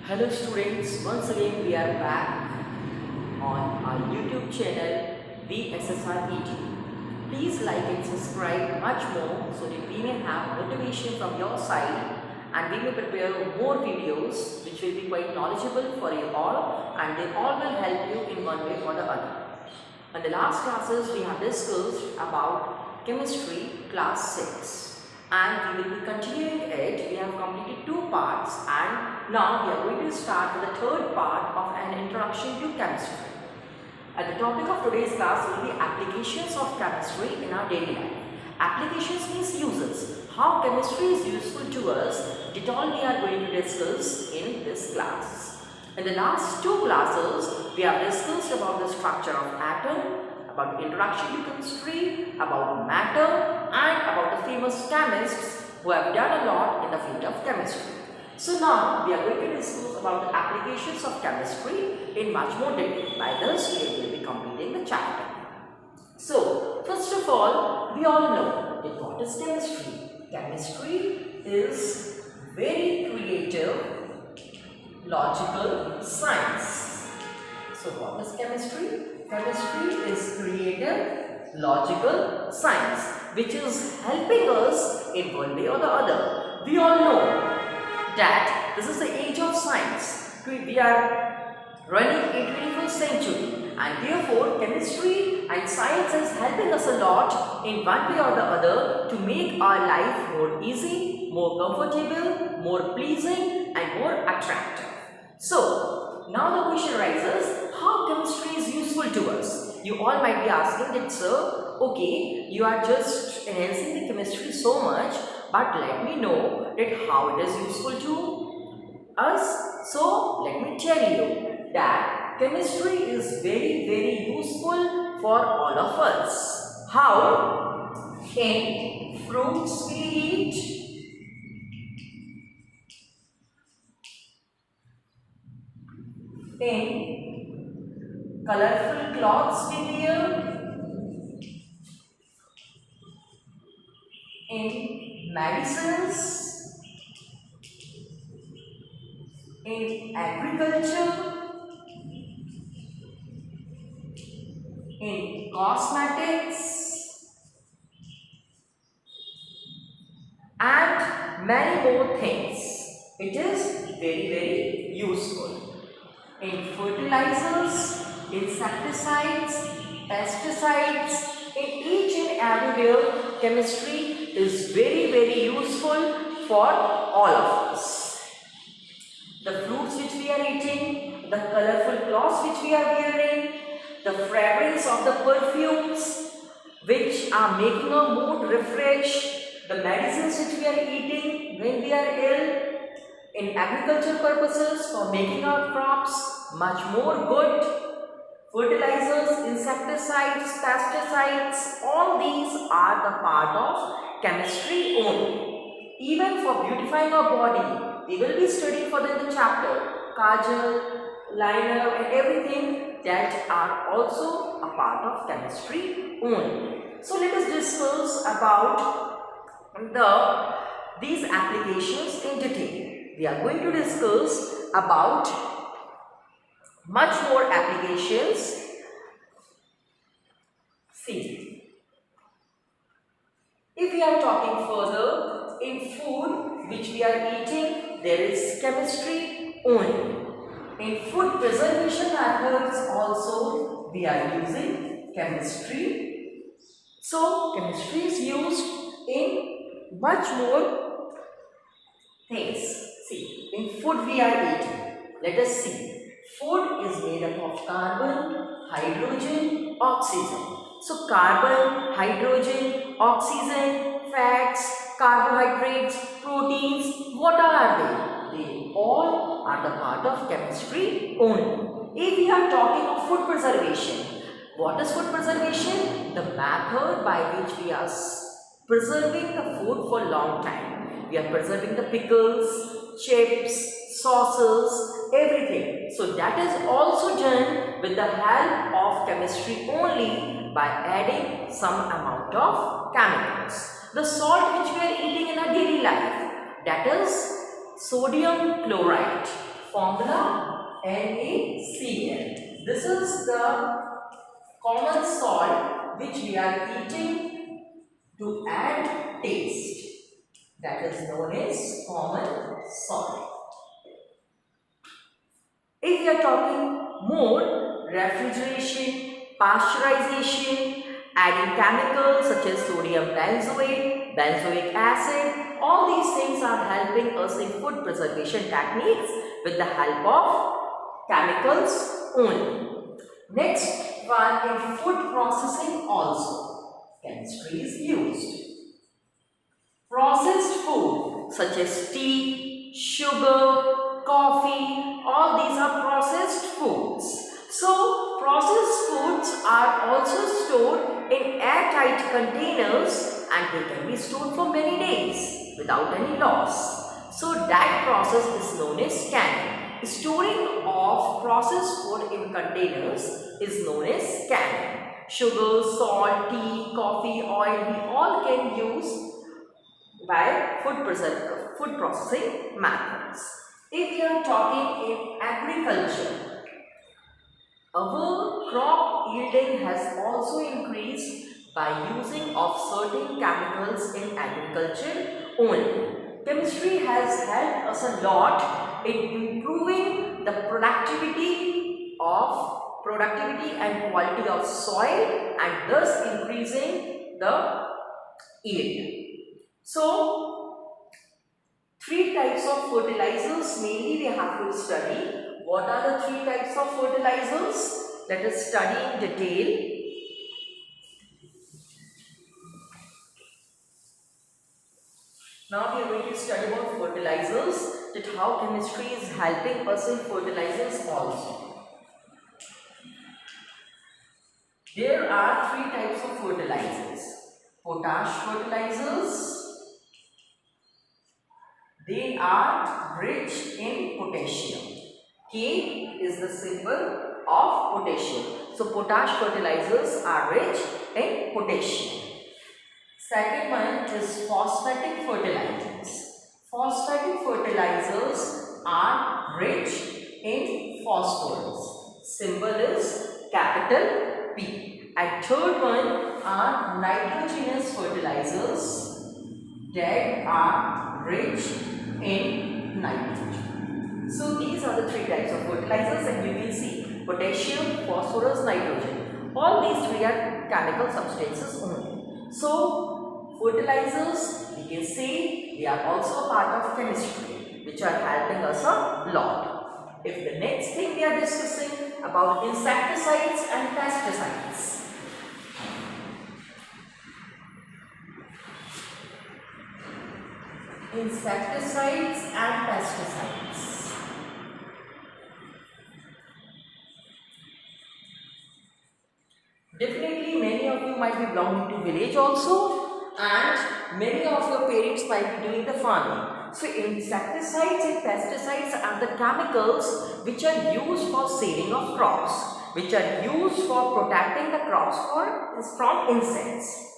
Hello students, once again we are back on our YouTube channel VSSRET. Please like and subscribe much more so that we may have motivation from your side and we may prepare more videos which will be quite knowledgeable for you all and they all will help you in one way or the other. In the last classes we have discussed about chemistry class 6. And we will be continuing it. We have completed 2 parts and now we are going to start with the third part of an introduction to chemistry. And the topic of today's class will be applications of chemistry in our daily life. Applications means uses. How chemistry is useful to us, that all we are going to discuss in this class. In the last 2 classes, we have discussed about the structure of atom, about introduction to chemistry, about matter and about the famous chemists who have done a lot in the field of chemistry. So now we are going to discuss about the applications of chemistry in much more detail. By this we will be completing the chapter. So first of all, we all know that what is chemistry? Chemistry is very creative, logical science. So what is chemistry? Chemistry is creative, logical science which is helping us in one way or the other. We all know that this is the age of science. We are running in 21st century and therefore chemistry and science is helping us a lot in one way or the other to make our life more easy, more comfortable, more pleasing and more attractive. So now the question arises, how chemistry is useful to us? You all might be asking that, sir, okay, you are just enhancing the chemistry so much, but let me know that how it is useful to us. So let me tell you that chemistry is very useful for all of us. How? In fruits we eat, in colorful clothes we wear, in medicines, in agriculture, in cosmetics and many more things. It is very useful. In fertilizers, insecticides, pesticides, in each and everywhere chemistry is very useful for all of us. The fruits which we are eating, the colorful clothes which we are wearing, the fragrance of the perfumes which are making our mood refresh, the medicines which we are eating when we are ill, in agriculture purposes for making our crops much more good, fertilizers, insecticides, pesticides, all these are the part of chemistry only. Even for beautifying our body, we will be studying further in the chapter, kajal, liner and everything that are also a part of chemistry only. So let us discuss about these applications in detail. We are going to discuss about much more applications. See, if we are talking further, in food which we are eating, there is chemistry only. In food preservation methods also we are using chemistry. So chemistry is used in much more things. See, in food we are eating, let us see. Food is made up of carbon, hydrogen, oxygen. So carbon, hydrogen, oxygen, fats, carbohydrates, proteins, what are they? They all are the part of chemistry only. If we are talking of food preservation, what is food preservation? The method by which we are preserving the food for long time. We are preserving the pickles, chips, sauces, everything. So that is also done with the help of chemistry only by adding some amount of chemicals. The salt which we are eating in our daily life, that is sodium chloride. formula NaCl. This is the common salt which we are eating to add taste. That is known as common salt. If we are talking more, refrigeration, pasteurization, adding chemicals such as sodium benzoate, benzoic acid, all these things are helping us in food preservation techniques with the help of chemicals only. Next one, in food processing also, chemistry is used. Processed food such as tea, sugar, coffee, all these are processed foods. So, processed foods are also stored in airtight containers and they can be stored for many days without any loss. So, that process is known as canning. Storing of processed food in containers is known as canning. Sugar, salt, tea, coffee, oil, we all can use by food processing methods. If we are talking in agriculture, our crop yielding has also increased by using of certain chemicals in agriculture only. Chemistry has helped us a lot in improving the productivity and quality of soil and thus increasing the yield. So, three types of fertilizers mainly we have to study. What are the three types of fertilizers? Let us study in detail. Now we are going to study about fertilizers, that how chemistry is helping us in fertilizers also. There are three types of fertilizers. Potash fertilizers. They are rich in potassium. K is the symbol of potassium. So, potash fertilizers are rich in potassium. Second one is phosphatic fertilizers. Phosphatic fertilizers are rich in phosphorus. Symbol is capital P. And third one are nitrogenous fertilizers that are rich in nitrogen. So these are the three types of fertilizers and you will see potassium, phosphorus, nitrogen. All these three are chemical substances only. So fertilizers, we can say they are also a part of chemistry which are helping us a lot. If the next thing we are discussing about insecticides and pesticides. Insecticides and pesticides. Definitely many of you might be belonging to village also and many of your parents might be doing the farming. So insecticides and pesticides are the chemicals which are used for saving of crops, which are used for protecting the crops from insects.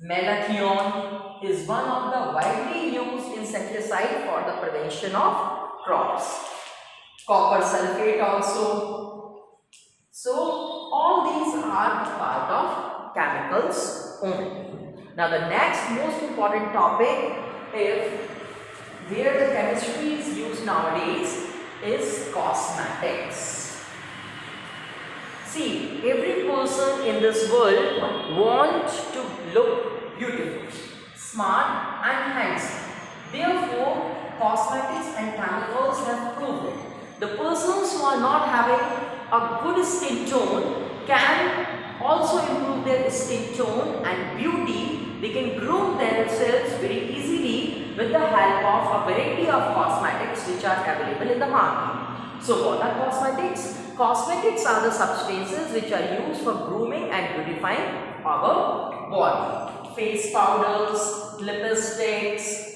Malathion is one of the widely used insecticide for the prevention of crops. Copper sulfate also. So all these are part of chemicals only. Now the next most important topic where the chemistry is used nowadays is cosmetics. See, every person in this world wants to look beautiful, smart and handsome. Therefore, cosmetics and chemicals have proven the persons who are not having a good skin tone can also improve their skin tone and beauty. They can groom themselves very easily with the help of a variety of cosmetics which are available in the market. So what are cosmetics? Cosmetics are the substances which are used for grooming and beautifying our body. Face powders, lipsticks,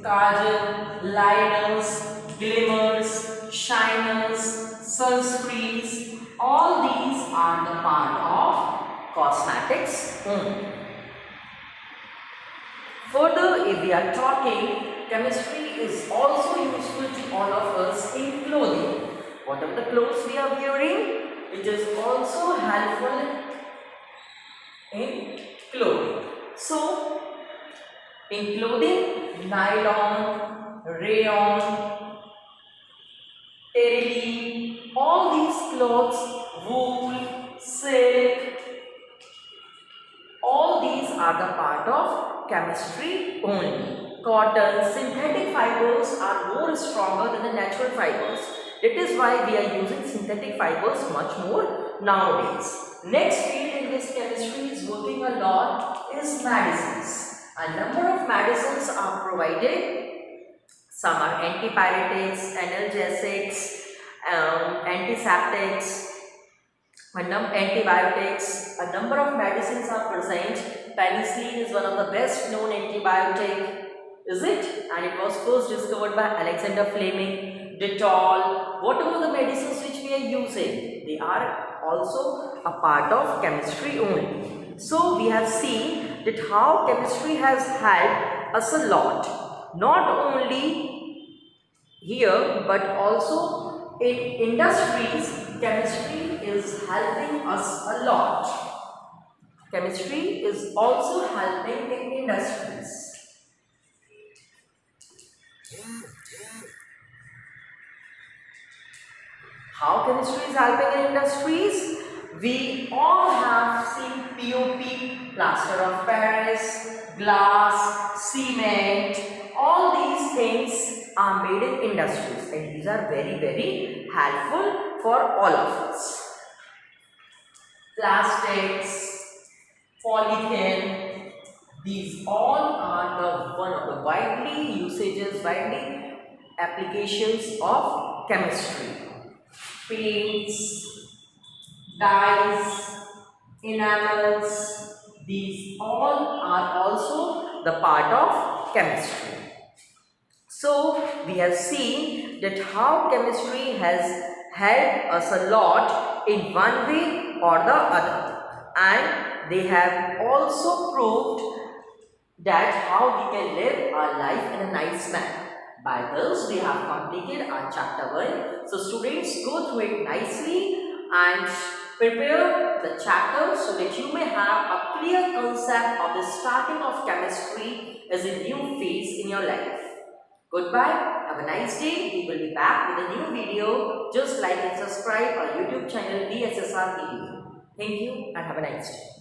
kajal, liners, glimmers, shiners, sunscreens, all these are the part of cosmetics only. Further, if we are talking, chemistry is also useful to all of us in clothing. Whatever the clothes we are wearing, it is also helpful in clothing. So, in clothing, nylon, rayon, terylene, all these clothes, wool, silk, all these are the part of chemistry only. Cotton, synthetic fibers are more stronger than the natural fibers. That is why we are using synthetic fibers much more nowadays. Next field in which chemistry is working a lot is medicines. A number of medicines are provided. Some are antipyretics, analgesics, antiseptics, antibiotics. A number of medicines are present. Penicillin is one of the best known antibiotic, is it? And it was first discovered by Alexander Fleming. Dettol, whatever the medicines which we are using, they are also a part of chemistry only. So we have seen that how chemistry has helped us a lot, not only here but also in industries. Chemistry is helping us a lot. Chemistry is also helping in industries. How chemistry is helping in industries? We all have seen POP, plaster of Paris, glass, cement. All these things are made in industries, and these are very helpful for all of us. Plastics, polythene, these all are the one of the widely applications of chemistry. Paints, dyes, enamels, these all are also the part of chemistry. So we have seen that how chemistry has helped us a lot in one way or the other, and they have also proved that how we can live our life in a nice manner. By this, we have completed our chapter 1. So students, go through it nicely and prepare the chapter so that you may have a clear concept of the starting of chemistry as a new phase in your life. Goodbye. Have a nice day. We will be back with a new video. Just like and subscribe our YouTube channel VSSR Video. Thank you and have a nice day.